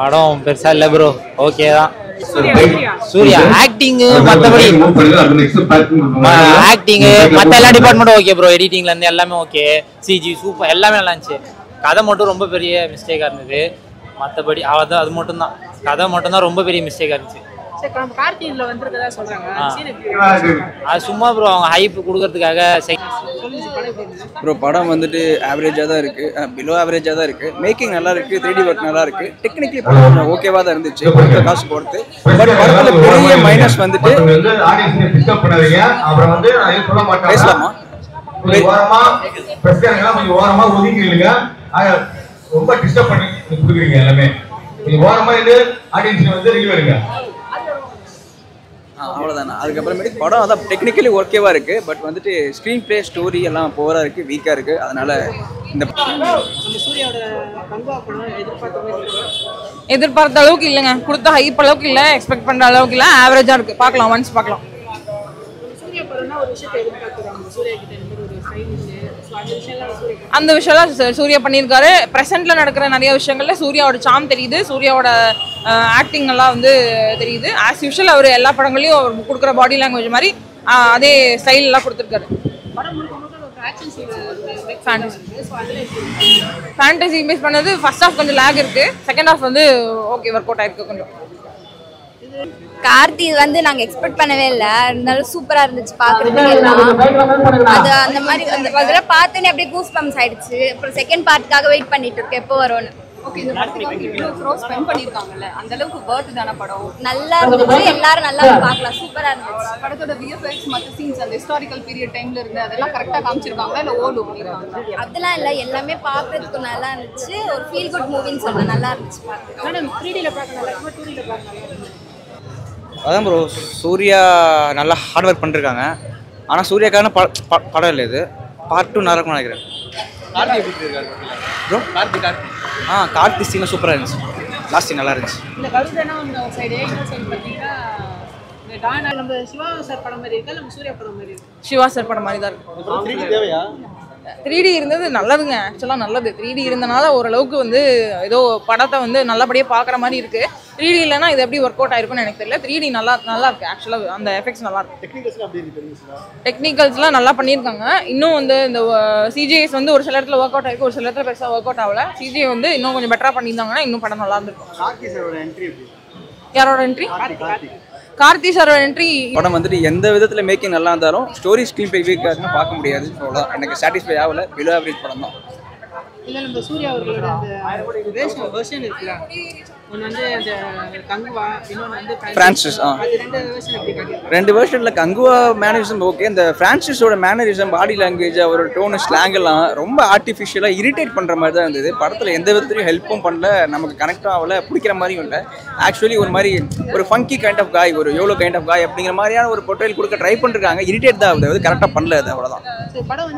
படம் பெருசா இல்ல ப்ரோ, ஓகே தான். சூர்யா ஆக்டிங் மத்தபடி ஆக்டிங் மத்த எல்லா டிபார்ட்மெண்ட்டும் ஓகே ப்ரோ. எடிட்டிங்ல இருந்து எல்லாமே ஓகே. சிஜி சூப்பர், எல்லாமே நல்லா இருந்துச்சு. கதை மட்டும் ரொம்ப பெரிய மிஸ்டேக்கா இருந்தது. மத்தபடி அதான், அது மட்டும் தான். கதை மட்டும் தான் ரொம்ப பெரிய மிஸ்டேக்கா இருந்துச்சு. அது சும்மா ப்ரோ, அவங்க ஹைப் கொடுக்கறதுக்காக. ப்ரோ படம் வந்துட்டு ஆவரேஜாக தான் இருக்குது, பிலோ ஆவரேஜாக தான் இருக்குது. மேக்கிங் நல்லா இருக்குது, 3D ஒர்க் நல்லா இருக்குது. டெக்னிக்கலி படம் ஓகேவாக தான் இருந்துச்சு காசு பொறுத்து. பட் படத்தில் பெரிய மைனஸ் வந்துட்டு பேசலாமா? ரொம்ப டிஸ்டர்ப் பண்ணி கொடுக்குறீங்க எல்லாமே. நீங்க ஓரமா இருந்து ஆடியன்ஸ் வந்து ரிவ்யூ எடுங்க. அவ்வளோதானே. அதுக்கப்புறமேட்டு படம் அதான் டெக்னிக்கலி ஓகேவாக இருக்குது. பட் வந்துட்டு ஸ்க்ரீன் ப்ளே ஸ்டோரி எல்லாம் போராக இருக்குது, வீக்காக இருக்குது. அதனால் இந்த எதிர்பார்த்த அளவுக்கு இல்லைங்க. கொடுத்த ஹைப் அளவுக்கு இல்லை, எக்ஸ்பெக்ட் பண்ணுற அளவுக்கு இல்லை, ஆவரேஜாக இருக்குது. பார்க்கலாம், ஒன்ஸ் பார்க்கலாம். அந்த விஷயம்லாம் சூர்யா பண்ணியிருக்காரு. ப்ரெசென்ட்ல நடக்கிற நிறைய விஷயங்கள்ல சூர்யாவோட சாம் தெரியுது, சூர்யாவோட ஆக்டிங் எல்லாம் வந்து தெரியுது. ஆஸ் யூஷுவல் அவர் எல்லா படங்களையும் அவர் கொடுக்குற பாடி லாங்குவேஜ் மாதிரி அதே ஸ்டைல் எல்லாம் கொடுத்துருக்காரு. ஃபேண்டசி பேஸ் பண்ணது ஃபர்ஸ்ட் ஹாஃப் கொஞ்சம் லேக் இருக்கு, செகண்ட் ஹாஃப் வந்து ஓகே ஒர்க் அவுட் ஆயிருக்கு கொஞ்சம். கார்த்தி வந்து நாங்க எக்ஸ்பெக்ட் பண்ணவே இல்லை, இருந்தாலும் சூப்பரா இருந்துச்சு பாக்குறதுக்கு எல்லாம். அது அந்த மாதிரி அதெல்லாம் பார்த்தோன்னே அப்படியே கூஸ் பம்ப்ஸ் ஆயிடுச்சு. அப்புறம் செகண்ட் பார்ட்டுக்காக வெயிட் பண்ணிட்டு இருக்கேன் எப்போ வரும்னு. ஓகே, இந்த படத்துக்கு இவ்வளோ க்ரோஸ் ஸ்பெண்ட் பண்ணியிருக்காங்கல்ல, அந்த அளவுக்கு வர்த் தான படம். நல்லா இருந்துச்சு, எல்லாரும் நல்லா பார்க்கலாம், சூப்பரா இருந்துச்சு. படத்தோட விஎஃப்எக்ஸ் மற்ற சீன்ஸ் அந்த ஹிஸ்டாரிக்கல் பீரியட் டைம்ல இருந்து அதெல்லாம் கரெக்டாக காமிச்சிருக்காங்களா இல்லை ஓல்டு பண்ணியிருக்காங்களா? அதெல்லாம் இல்லை, எல்லாமே பார்க்கறதுக்கு நல்லா இருந்துச்சு. ஒரு ஃபீல் குட் மூவின்னு சொல்ல நல்லா இருந்துச்சு பார்க்க. அதான் ப்ரோ, சூர்யா நல்லா ஹார்ட் ஒர்க் பண்ணிருக்காங்க. ஆனால் சூர்யாக்கான படம் இல்லை இது. பார்ட் 2 நல்லா இருக்கும்னு நினைக்கிறேன். ப்ரோ கார்த்தி சீன் சூப்பராக இருந்துச்சு. லாஸ்ட் சீன் நல்லா இருந்துச்சு. சிவா சார் படம் மாதிரி தான் இருக்கு. 3D இருந்தது நல்லதுங்க, ஆக்சுவலாக நல்லது. 3D இருந்தனால ஓரளவுக்கு வந்து ஏதோ படத்தை வந்து நல்லபடியாக பார்க்குற மாதிரி இருக்குது. 3D இல்லைன்னா இது எப்படி ஒர்க் அவுட் ஆயிருக்குன்னு எனக்கு தெரியல. 3D நல்லா இருக்குது ஆக்சுவலாக, அந்த எஃபெக்ட்ஸ் நல்லா இருக்கு. டெக்னிக்கல்ஸ்லாம் நல்லா பண்ணியிருக்காங்க. இன்னும் வந்து இந்த சிஜிஎஸ் வந்து ஒரு சில இடத்துல ஒர்க் அவுட் ஆயிருக்கு, ஒரு சில இடத்துல பெருசாக ஒர்க் அவுட் ஆகல. சிஜிஐ வந்து இன்னும் கொஞ்சம் பெட்டராக பண்ணியிருந்தாங்கன்னா இன்னும் படம் நல்லா இருந்திருக்கும். யாரோட என்ட்ரி? கார்த்தி சாரோட என்ட்ரி. படம் வந்துட்டு எந்த விதத்தில் மேக்கிங் நல்லா இருந்தாலும் ஸ்டோரி ஸ்க்ரீன் ப்ளே வீக்காக பார்க்க முடியாது. அவ்வளோதான், எனக்கு சாட்டிஸ்ஃபை ஆகலை. பிலோ ஆவரேஜ் படம் தான். இல்லை, நம்ம சூர்யா அவர்களோட அந்த வெர்ஷன் இருக்குல்ல, ஒன்று வந்து அந்த கங்குவா, இன்னொன்று வந்து ஃப்ரான்சிஸ். ரெண்டு வெர்ஷனில் கங்குவா மேனரிசம் ஓகே. இந்த ஃப்ரான்சிஸோட மேனரிசம், பாடி லாங்குவேஜ், அவரோட டோனு, ஸ்லாங் எல்லாம் ரொம்ப ஆர்டிஃபிஷியலாக இரிட்டேட் பண்ணுற மாதிரி தான் இருந்தது. படத்தில் எந்த விதத்துலையும் ஹெல்ப்பும் பண்ணல, நமக்கு கனெக்டும் ஆகலை, பிடிக்கிற மாதிரியும் இல்லை. ஆக்சுவலி ஒரு மாதிரி ஒரு ஃபங்கி கைண்ட் ஆஃப் காய், ஒரு எவ்வளோ கைண்ட் ஆஃப் காய் அப்படிங்கிற மாதிரியான ஒரு பொர்ட்ரேல் கொடுக்க ட்ரை பண்ணிருக்காங்க. இரிட்டேட் தான் ஆகுது, அது கரெக்டாக பண்ணல. அது அவ்வளோதான்.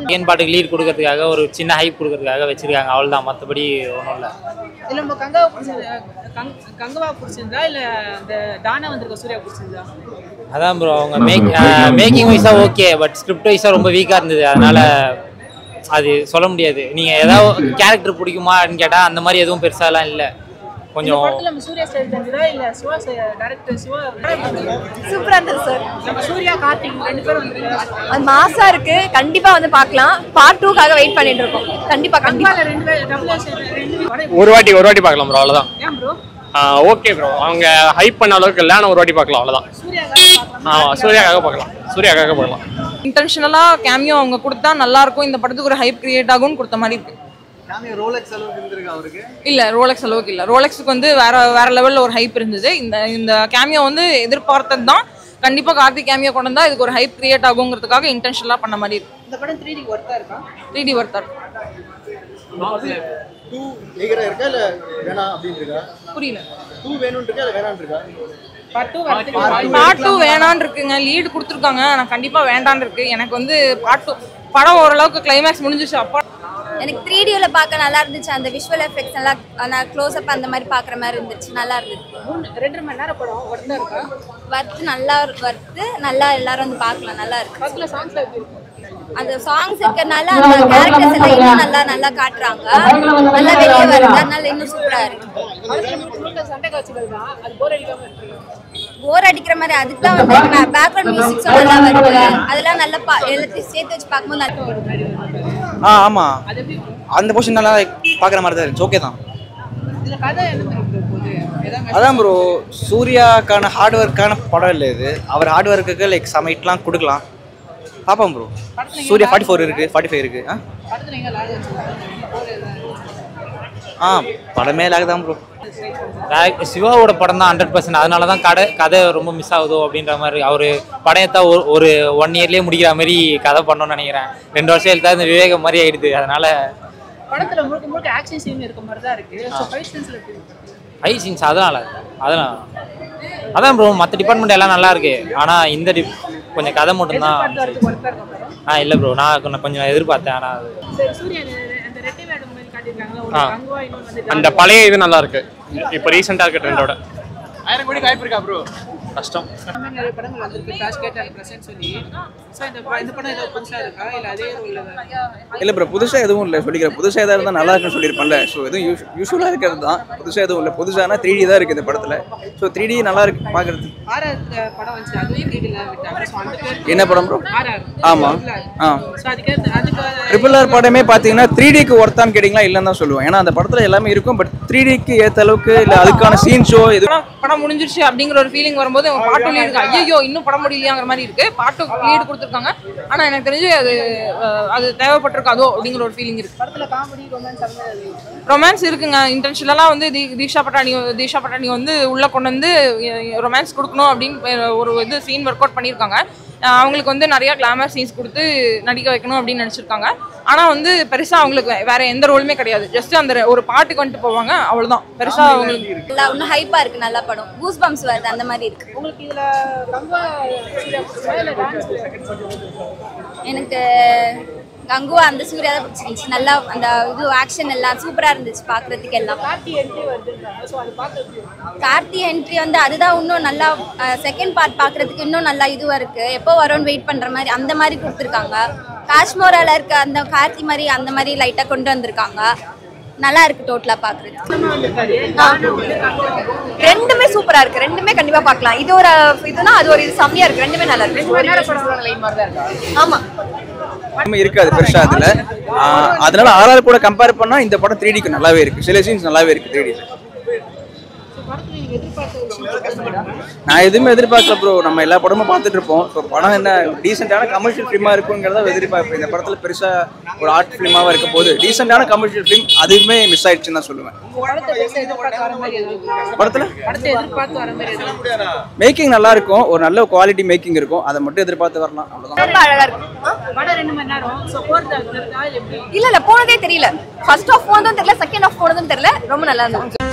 செகண்ட் பாட்டுக்கு லீட் கொடுக்கறதுக்காக ஒரு சின்ன ஹைப் கொடுக்கறதுக்காக வச்சிருக்காங்க, அவ்வளோதான். மற்றபடி ஒன்றும் இல்லை. இல்லை, நம்ம கங்கவா பிடிச்சிருந்தா இல்லை அந்த தானா வந்திருக்க சூர்யா பிடிச்சிருந்தா? அதான் ப்ரோ, அவங்க மேக்கிங் வைஸாக ஓகே, பட் ஸ்கிரிப்ட் வைஸாக ரொம்ப வீக்காக இருந்தது. அதனால அது சொல்ல முடியாது. நீங்கள் ஏதாவது கேரக்டர் பிடிக்குமான்னு கேட்டால் அந்த மாதிரி எதுவும் பெருசாலாம் இல்லை. கொஞ்சம் நம்ம சூர்யா ஸ்டைல் தெரிஞ்சதா இல்லை சிவா டைரக்டர் சிவா? சூப்பரா இருந்தது சார். நம்ம சூர்யா கார்த்திக் ரெண்டு பேரும் வந்துருக்காங்க. அது மாசா இருக்கு, கண்டிப்பா வந்து பார்க்கலாம். பார்ட் 2க்காக வெயிட் பண்ணிட்டு இருக்கோம். கண்டிப்பா ரெண்டு பேர் ஒரு வாட்டி பார்க்கலாம் ப்ரோ, அவ்வளோதான். ஏன் ப்ரோ? ஓகே ப்ரோ, அவங்க ஹைப் பண்ண அளவுக்கு இல்லை, ஆனால் ஒரு வாட்டி பார்க்கலாம், அவ்வளோதான். சூர்யாக்காக பார்க்கலாம். இன்டென்ஷனலாக கேமியோ அவங்க கொடுத்தா நல்லா இருக்கும், இந்த படத்துக்கு ஒரு ஹைப் கிரியேட் ஆகும்னு கொடுத்த மாதிரி இருக்கு. இல்ல, ரோலெக்ஸ் அளவுக்கு இல்ல. ரோலெக்ஸுக்கு வந்து வேற லெவல்ல ஒரு ஹைப் இருந்தது. இந்த கேமியோ வந்து எதிர்பார்த்தது தான். கண்டிப்பா கார்த்திக் கேமியோ கொண்டு வந்தா இதுக்கு ஒரு ஹைப் கிரியேட் ஆகுங்கிறதுக்காக இன்டென்ஷனலா பண்ண மாதிரி இருக்கு. இந்த படம் 3D ஒர்த்தா இருக்கா? 3D ஒர்த்தா இருக்கு. 2 ஏகரா இருக்கா இல்ல வேணா அப்படினு இருக்கா? புரியல. 2 வேணும்னு இருக்கா இல்ல வேணாம்னு இருக்கா? பார்ட் 2 வேணான்னு இருக்குங்க. லீட் கொடுத்துருக்காங்க, ஆனால் கண்டிப்பா வேண்டான்னு இருக்கு. எனக்கு வந்து பார்ட் 2 படம் ஓரளவுக்கு கிளைமேக்ஸ் முடிஞ்சிச்சு. அப்பா எனக்கு 3Dல பார்க்க நல்லா இருந்துச்சு. அந்த விஷுவல் எஃபெக்ட்ஸ் எல்லாம் நான் க்ளோஸ் அப் அந்த மாதிரி பார்க்குற மாதிரி இருந்துச்சு. நல்லா இருந்துச்சு. 2.5 மணி நேரம் படம் ஒர்த்தா இருக்கா? நல்லா எல்லாரும் வந்து பார்க்கலாம். நல்லா இருக்கு. ஃபர்ஸ்ட்ல சாங்ஸ்ல எப்படி இருக்கு? அந்த சாங்ஸ் இருக்கிறதுனால அந்த கேரக்டர்ஸ் எல்லாம் இன்னும் நல்லா காட்டுறாங்க, நல்லா வெளியே வருது, அதனால இன்னும் சூப்பரா இருக்கு. போர் அடிக்கிற மாதிரி அதுக்கு தான் வந்து பேக்ரவுண்ட் மியூசிக்ஸ் நல்லா வருது, அதெல்லாம் நல்லா எல்லாத்தையும் சேர்த்து வச்சு பார்க்கும்போது நல்லா. ஆமா அந்த போர்ஷன் நல்லா பாக்குற மாதிரி தான் இருந்துச்சு. ஓகே தான். அதான் ப்ரோ, சூர்யாக்கான ஹார்ட் ஒர்க்கான படம் இல்லை இது. அவர் ஹார்ட் ஒர்க்குக்கு லைக் சமைட்லாம் கொடுக்கலாம். பார்ப்போம் ப்ரோ. சூர்யா 44 இருக்கு, 45 இருக்கு. படமே லாக் தான் ப்ரோ. சிவாவோட படம் தான் 100%. அதனால தான் கதை ரொம்ப மிஸ் ஆகுதோ அப்படின்ற மாதிரி. அவர் படையத்தை ஒரு 1 இயர்லேயே முடிக்கிற மாதிரி கதை பண்ணணும்னு நினைக்கிறேன். 2 வருஷம் எழுத்தா இந்த விவேகம் மாதிரி ஆயிடுது. அதனால படத்துல முழுக்க ஆக்ஷன் சீன் இருக்க மாதிரி தான் இருக்கு. சோ ஃபைட் சீன்ஸ்ல ஃபைட் சீன்ஸ் அதனால அதான் ப்ரோ. மற்ற டிபார்ட்மெண்ட் எல்லாம் நல்லா இருக்கு. ஆனால் இந்த கொஞ்சம் கதை மட்டும்தான். இல்லை ப்ரோ, நான் கொஞ்சம் எதிர்பார்த்தேன். ஆனால் அந்த பழைய இது நல்லா இருக்கு. இப்போ ரீசெண்டாக இருக்க ட்ரெண்டோட 1000 கோடி வாய்ப்பு இருக்கா ப்ரோ? கஷ்டம். நிறைய படங்கள் வந்திருக்கு, ஃபிளாஷ் கேட் அண்ட் பிரசன்ட் சொல்லி. சோ இந்த படம் ஏதோ புதுசா இருக்கா இல்ல அதே ரோல்ல தான்? இல்லை ப்ரோ, புதுசாக எதுவும் இல்லை. சொல்லிக்கிறேன், புதுசாக எதாவது இருந்தால் நல்லா இருக்குன்னு சொல்லியிருப்பேன்ல. ஸோ எதுவும் யூஸ்வலாக இருக்கிறது தான், புதுசாக எதுவும் இல்லை. புதுசானா 3D தான் இருக்குது இந்த படத்தில். ஸோ 3D நல்லா இருக்கு பார்க்குறது. ஆர்ஆர் படம் வந்து அது 3D ல விட்டாங்க. சோ அந்த பேர் என்ன படம் ப்ரோ? ஆர்ஆர். ஆமாம். சோ அதுக்கு ட்ரிபிள் ஆர் படமே பார்த்தீங்கன்னா 3Dக்கு ஒர்த்தான்னு கேட்டிங்களா இல்லைன்னு தான் சொல்லுவேன். ஏன்னா அந்த படத்தில் எல்லாமே இருக்கும். பட் 3Dக்கு ஏற்ற அளவுக்கு இல்லை அதுக்கான சீன்ஸோ எது படம் முடிஞ்சிருச்சு அப்படிங்கிற ஒரு ஃபீலிங் வரும்போது பாட்டு லீடு இருக்கு. ஐயோ இன்னும் படம் முடியலையாங்கிற மாதிரி இருக்கு. பாட்டு லீடு கொடுத்துருக்காங்க. ஆனா எனக்கு தெரிஞ்சு அது தேவைப்பட்டிருக்காதோ அப்படிங்கிற ஒரு ஃபீலிங் இருக்கு. படத்துல காமெடி ரொமான்ஸ் இருக்குங்க. இன்டென்ஷனலாக வந்து தீஷா பட்டாணி வந்து உள்ள கொண்டு வந்து ரொமான்ஸ் கொடுக்கணும் அப்படின்னு ஒரு சீன் ஒர்க் அவுட் பண்ணியிருக்காங்க. அவங்களுக்கு வந்து நிறைய கிளாமர் சீன்ஸ் கொடுத்து நடிக்க வைக்கணும் அப்படின்னு நினச்சிருக்காங்க. ஆனால் வந்து பெருசாக அவங்களுக்கு வேற எந்த ரோலுமே கிடையாது. ஜஸ்ட் அந்த ஒரு பாட்டுக்கு வந்துட்டு போவாங்க, அவ்வளோதான். பெருசாக அவங்களுக்கு இன்னும் ஹைப்பா இருக்கு, நல்லா படம், கூஸ் பம்ப்ஸ் வருது, அந்த மாதிரி இருக்கு. உங்களுக்கு இதுல கங்கா எனக்கு கங்குவா அந்த சூர்யா தான் பிடிச்சிருந்துச்சு. நல்லா அந்த இது ஆக்ஷன் எல்லாம் சூப்பரா இருந்துச்சு பார்க்கறதுக்கு. எல்லாம் கார்த்தி என்ட்ரி வந்து அதுதான் இன்னும் நல்லா செகண்ட் பார்ட் பார்க்கறதுக்கு இன்னும் நல்லா இதுவாக இருக்கு. எப்போ வரும்னு வெயிட் பண்ற மாதிரி அந்த மாதிரி கொடுத்துருக்காங்க. காஷ்மோரால இருக்க அந்த கார்த்தி மாதிரி அந்த மாதிரி லைட்டா கொண்டு வந்திருக்காங்க. நல்லா இருக்கு டோட்டலா பாக்குறது. ரெண்டுமே சூப்பரா இருக்கு. ரெண்டுமே கண்டிப்பா பார்க்கலாம். இது ஒரு இதுனா அது ஒரு இது செம்மையா இருக்கு. ரெண்டுமே நல்லா இருக்கு. ஆமா இருக்காது பெருசா அதுல. அதனால ஆர்ஆர் கூட கம்பேர் பண்ணா இந்த படம் 3Dக்கு நல்லாவே இருக்கு. சில சீன்ஸ் நல்லாவே இருக்கு 3Dல. நான் எதுவுமே எதிர்பார்க்கல ப்ரோ. நம்ம எல்லா படமும் பார்த்துட்டு இருப்போம். ஸோ படம் என்ன டீசெண்டான கமர்ஷியல் ஃபிலிமா இருக்குங்கிறத எதிர்பார்ப்பேன். இந்த படத்துல பெருசா ஒரு ஆர்ட் ஃபிலிமாவா இருக்க போது டீசெண்டான கமர்ஷியல் ஃபிலிம் அதுவுமே மிஸ் ஆயிடுச்சுன்னு தான் சொல்லுவேன். படத்துல மேக்கிங் நல்லா இருக்கும், ஒரு நல்ல குவாலிட்டி மேக்கிங் இருக்கும். அதை மட்டும் எதிர்பார்த்து வரலாம், அவ்வளவுதான். இல்ல போனதே தெரியல. ஃபர்ஸ்ட் ஆஃப் போனதும் தெரியல, செகண்ட் ஆஃப் போனதும் தெரியல. ரொம்ப நல்லா இருந்துச்சு.